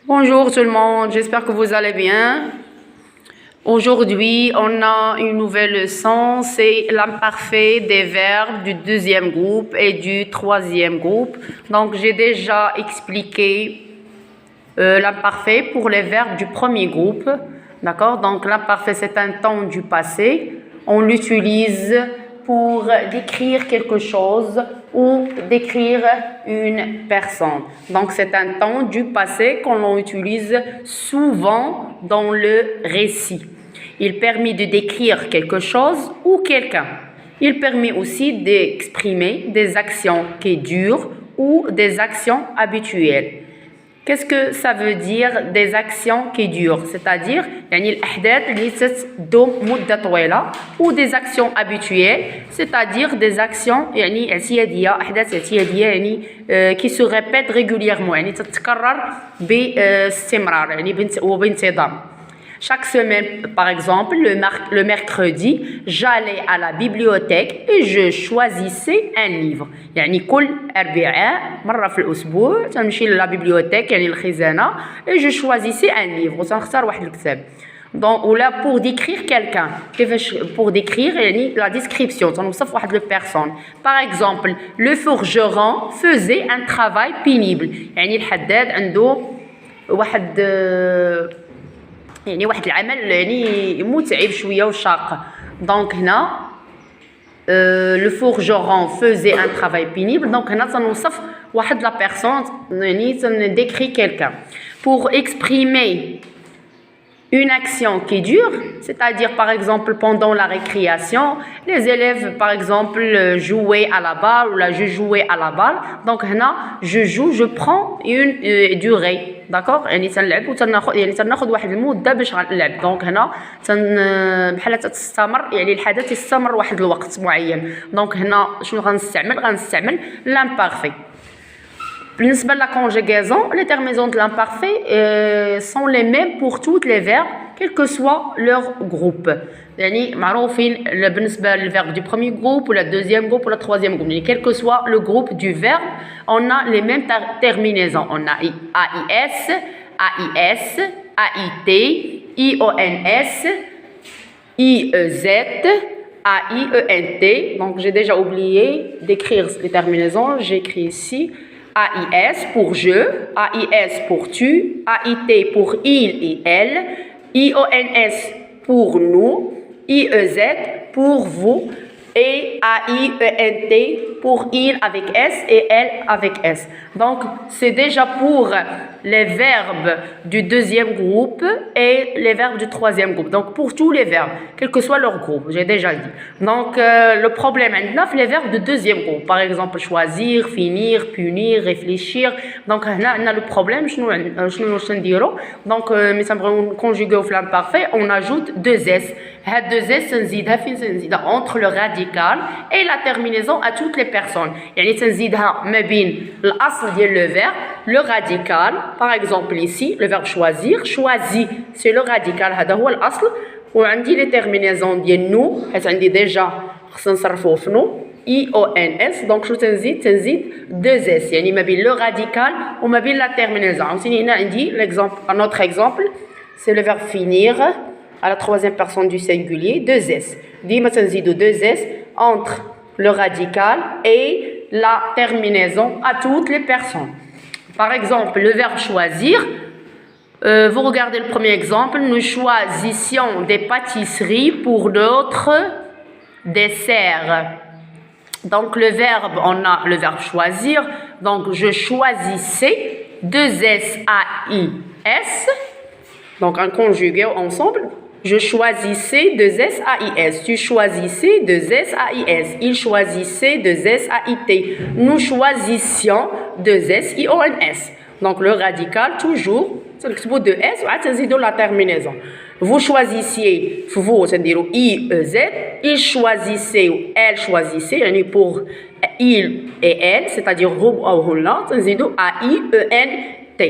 Bonjour tout le monde, j'espère que vous allez bien. Aujourd'hui, on a une nouvelle leçon, c'est l'imparfait des verbes du deuxième groupe et du troisième groupe. Donc, j'ai déjà expliqué l'imparfait pour les verbes du premier groupe. D'accord? Donc, l'imparfait, c'est un temps du passé. On l'utilise pour décrire quelque chose ou décrire une personne. Donc, c'est un temps du passé qu'on utilise souvent dans le récit. Il permet de décrire quelque chose ou quelqu'un. Il permet aussi d'exprimer des actions qui durent ou des actions habituelles. Qu'est-ce que ça veut dire des actions qui durent? C'est-à-dire, ou des actions habituelles, c'est-à-dire des actions qui se répètent régulièrement. Chaque semaine, par exemple, le mercredi, j'allais à la bibliothèque et je choisissais un livre. يعني كل أربعاء مرة في الأسبوع تمشي للبيبليوتيك يعني الخزانة et je choisissais un livre وتنختار واحد الكتاب. Donc, ou là pour décrire quelqu'un, pour décrire la description, تنوصف واحد personne. Par exemple, le forgeron faisait un travail pénible. يعني الحداد عنده واحد واحد العمل متعب شويه وشاق. دونك هنا le forgeron faisait un travail pénible. Donc هنا تنوصف واحد la personne décrit quelqu'un. Pour exprimer une action qui dure, c'est-à-dire par exemple pendant la récréation, les élèves par exemple jouaient à la balle ou là je jouais à la balle. Donc هنا je joue, je prends une durée. داكوغ يعني تنلعب وتناخذ يعني تناخذ واحد المده باش نلعب. دونك هنا بحال تستمر يعني الحدث يستمر واحد الوقت معين. دونك هنا شنو غنستعمل l'imparfait. بالنسبه la conjugaison, les terminaisons de l'imparfait sont les mêmes pour tous les verbes quel que soit leur groupe. يعني معروفين بالنسبه للverbe du premier groupe ou la deuxième groupe ou la troisième groupe. يعني quel que soit le groupe du verbe, on a les mêmes terminaisons. On a AIS, AIS, AIT, IONS, IEZ, AIENT. Donc j'ai déjà oublié d'écrire les terminaisons, j'écris ici AIS pour je, AIS pour tu, AIT pour il et elle, IONS pour nous, IEZ pour vous et AIENT pour il avec S et elle avec S. Donc, c'est déjà pour les verbes du deuxième groupe et les verbes du troisième groupe. Donc, pour tous les verbes, quel que soit leur groupe, j'ai déjà dit. Donc, le problème maintenant, les verbes de deuxième groupe. Par exemple, choisir, finir, punir, réfléchir. Donc, on a le problème, donc, mais ça me conjuguer au l'imparfait, on ajoute deux S. deux S entre le radical et la terminaison à toutes les personnes. يعني تنزيدها ما بين الأصل ديال le verbe, le radical. Par exemple ici, le verbe choisir, choisi, c'est le radical, هذا هو الأصل. وعندي les terminaisons ديال nous, حيت عندي déjà خصنا نصرفوه في nous. IONS. donc شو تنزيد deux S يعني ما بين le radical وما بين la terminaison. عاوتاني هنا عندي l'exemple, un autre exemple, c'est le verbe finir à la troisième personne du singulier, deux S. ديما تنزيدو deux S entre le radical et la terminaison à toutes les personnes. Par exemple, le verbe choisir, vous regardez le premier exemple, nous choisissions des pâtisseries pour notre dessert. Donc le verbe, on a le verbe choisir, donc je choisissais, deux S, A-I-S, donc un conjugué ensemble. Je choisissais deux S, A-I-S. Tu choisissais deux S, A-I-S. Il choisissait deux S, A-I-T. Nous choisissions deux S, I-O-N-S. Donc le radical, toujours, c'est deux S, ou la terminaison. Vous choisissiez, vous, c'est-à-dire I-E-Z. Il choisissait, ou elle choisissait, pour il et elle, c'est-à-dire c'est-à-dire A-I-E-N-T.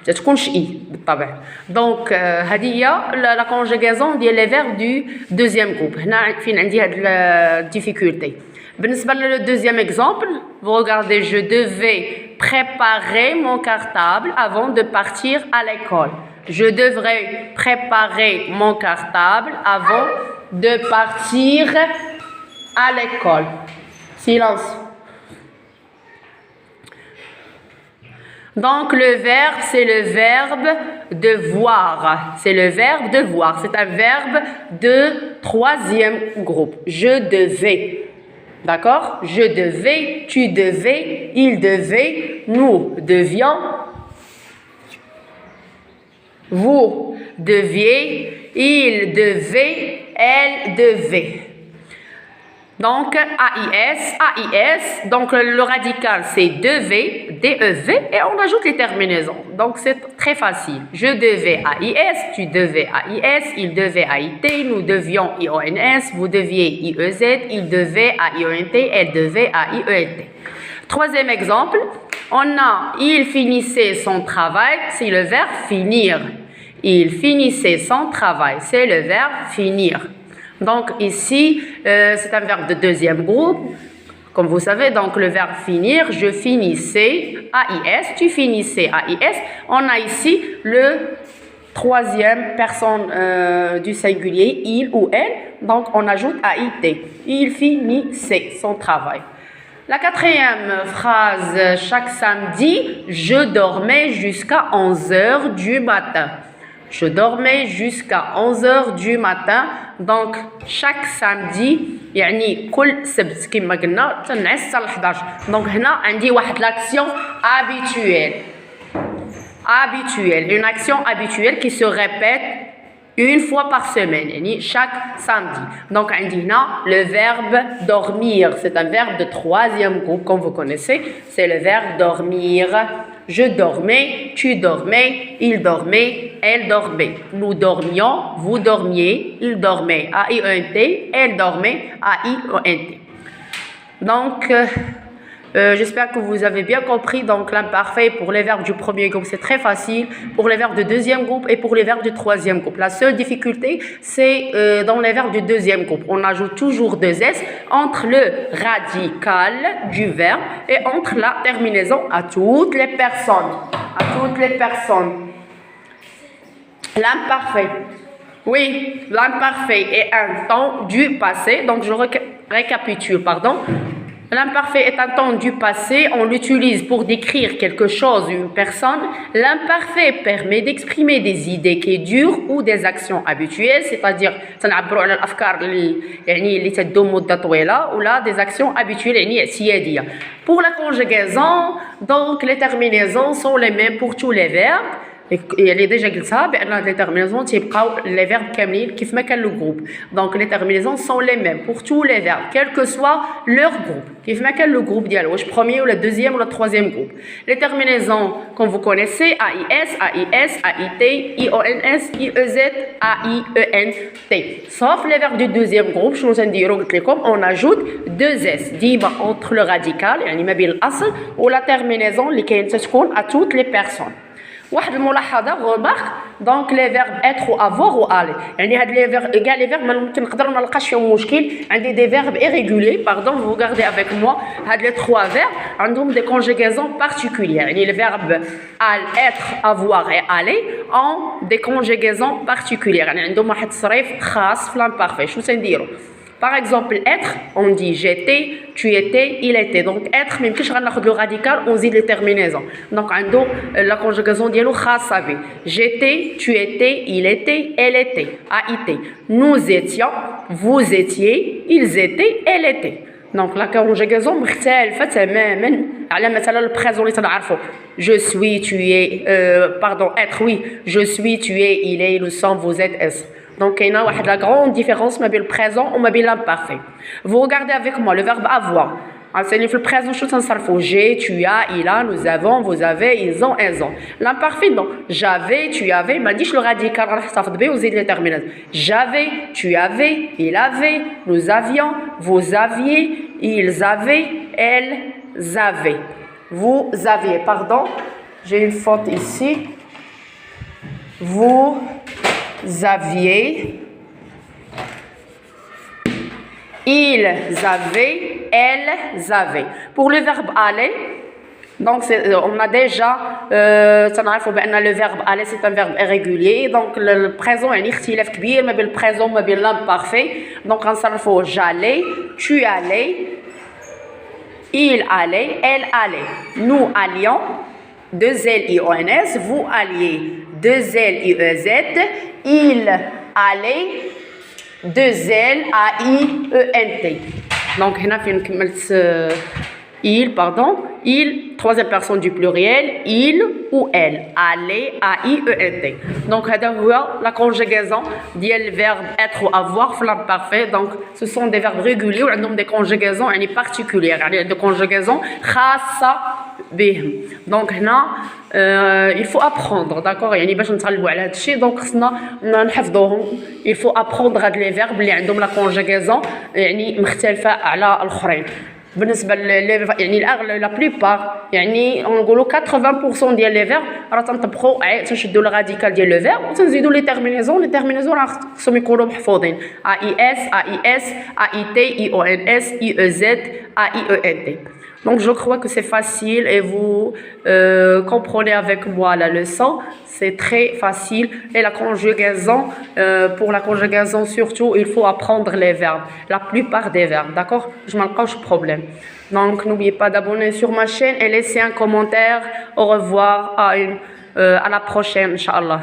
تتكونش اي بالطبع. دونك هذه هي لا كونجيغاسيون ديال لي فيرب دو دوزيام جروب. هنا فين عندي هاد الديفيكولتي. بالنسبة le deuxième exemple, vous regardez, je devais préparer mon cartable avant de partir à l'école. Je devrais préparer mon cartable avant de partir à l'école. Silence. Donc le verbe, c'est le verbe devoir. C'est le verbe devoir. C'est un verbe de troisième groupe. Je devais. D'accord? Je devais, tu devais, il devait, nous devions, vous deviez, il devait, elle devait. Donc, AIS, donc le radical c'est devait, DEV, et on ajoute les terminaisons. Donc, c'est très facile. Je devais AIS, tu devais AIS, il devait AIT, nous devions IONS, vous deviez IEZ, il devait AIONT, elle devait AIELT. Troisième exemple, on a il finissait son travail, c'est le verbe finir. Il finissait son travail, c'est le verbe finir. Donc ici, c'est un verbe de deuxième groupe. Comme vous savez, donc le verbe finir, je finissais, AIS, tu finissais, AIS. On a ici le troisième personne du singulier, il ou elle. Donc on ajoute AIT. Il finissait son travail. La quatrième phrase, chaque samedi, je dormais jusqu'à 11h du matin. Je dormais jusqu'à 11h du matin. Donc chaque samedi يعني كل سبت كما قلنا تنعس حتى ل 11. Donc هنا عندي واحد l'action habituelle, une action habituelle qui se répète une fois par semaine, يعني chaque samedi. Donc عندي هنا le verbe dormir, c'est un verbe de troisième groupe comme vous connaissez, c'est le verbe dormir. Je dormais, tu dormais, il dormait, elle dormait. Nous dormions, vous dormiez, il dormait, A-I-E-N-T, elle dormait, A-I-O-N-T. Donc, j'espère que vous avez bien compris. Donc, l'imparfait pour les verbes du premier groupe, c'est très facile. Pour les verbes du deuxième groupe et pour les verbes du troisième groupe. La seule difficulté, c'est dans les verbes du deuxième groupe. On ajoute toujours deux S entre le radical du verbe et entre la terminaison à toutes les personnes. À toutes les personnes. L'imparfait. Oui, l'imparfait est un temps du passé. Donc, je récapitule, pardon. L'imparfait est un temps du passé, on l'utilise pour décrire quelque chose, une personne. L'imparfait permet d'exprimer des idées qui durent ou des actions habituelles, c'est-à-dire تنعبروا على الأفكار اللي تدوم مدة طويلة ولا des actions habituelles يعني اعتيادية. Pour la conjugaison, donc les terminaisons sont les mêmes pour tous les verbes. يعني ديجا قلتها بان لي terminaisons تيبقاو les verbes كاملين كيف ما كان le groupe. Donc les terminaisons sont les mêmes pour tous les verbes quel que soit leur groupe. كيف ما كان le groupe ديالو واش premier ou le deuxième ou le troisième groupe. Les terminaisons comme vous connaissez AIS, AIS, AIT, IONS, IEZ, AIENT. Sauf les verbes du deuxième groupe شنو تنديرو قلت لكم on ajoute deux S ديما entre le radical يعني ما بين الأصل و la terminaison اللي كاين تتكون à toutes les personnes. واحد الملاحظه remarque donc les verbes être ou avoir ou aller يعني هاد les verbes كاع les verbes ما ممكن نقدر ما نلقاش فيهم مشكل. عندي des verbes irréguliers pardon vous regardez avec moi هاد les trois verbes عندهم des conjugaisons particulières يعني le verbe être avoir et aller ont des conjugaisons particulières يعني عندهم واحد التصريف خاص في l'imparfait. شنو تنديروا par exemple être on dit j'étais tu étais il était. Donc être ما يمكنش غناخذ le radical on زيد les terminaisons. Donc عنده la conjugaison ديالو خاصه به j'étais tu étais il était elle était AIT. nous étions vous étiez ils étaient elle était. Donc la conjugaison مختلفه تماما على مثلا le présent اللي تنعرفوا je suis tu es pardon être oui je suis tu es il est nous sommes vous êtes est. Donc, il y a la grande différence entre le présent et l'imparfait. Vous regardez avec moi le verbe avoir. C'est le présent, j'ai, tu as, il a, nous avons, vous avez, ils ont, elles ont. L'imparfait, non. J'avais, tu avais, m'a dit le radical, les terminaisons. J'avais, tu avais, il avait, nous avions, vous aviez, ils avaient, elles avaient. Vous aviez, pardon, j'ai une faute ici. Vous aviez ils avaient, elles avaient. Pour le verbe aller, donc on a déjà le verbe aller, c'est un verbe irrégulier. Donc le présent est اختلاف كبير ما بين le présent ما بين l'imparfait. Donc on j'allais, tu allais, il allait, elle allait. Nous allions, deux L I O N S, vous alliez, deux L I E Z, il allait, deux L A I E N T. Donc هنا فين كملت il, pardon, il, troisième personne du pluriel, il ou elle, aller, A-I-E-N-T. Donc, c'est la conjugaison du verbe être ou avoir, flamme parfait. Donc, ce sont des verbes réguliers ou des conjugations particulières. Des conjugations khassa bihm. Donc, là, il faut apprendre, d'accord? Donc, il faut apprendre les verbes qui ont la conjugaison مختلفة على الآخرين. بالنسبه la plupart يعني نقولوا 80% ديال لي فيرب راه تنطبقوا تنشدوا الراديكال ديال لو فيرب وتنزيدوا لي تيرمينيزون راه خصهم يكونوا محفوظين AIS AIT IONS IEZ AIENT. Donc je crois que c'est facile et vous comprenez avec moi la leçon. C'est très facile. Et la conjugaison, pour la conjugaison surtout, il faut apprendre les verbes. La plupart des verbes, d'accord? Je m'en cache problème. Donc n'oubliez pas d'abonner sur ma chaîne et laisser un commentaire. Au revoir, à la prochaine, Inch'Allah.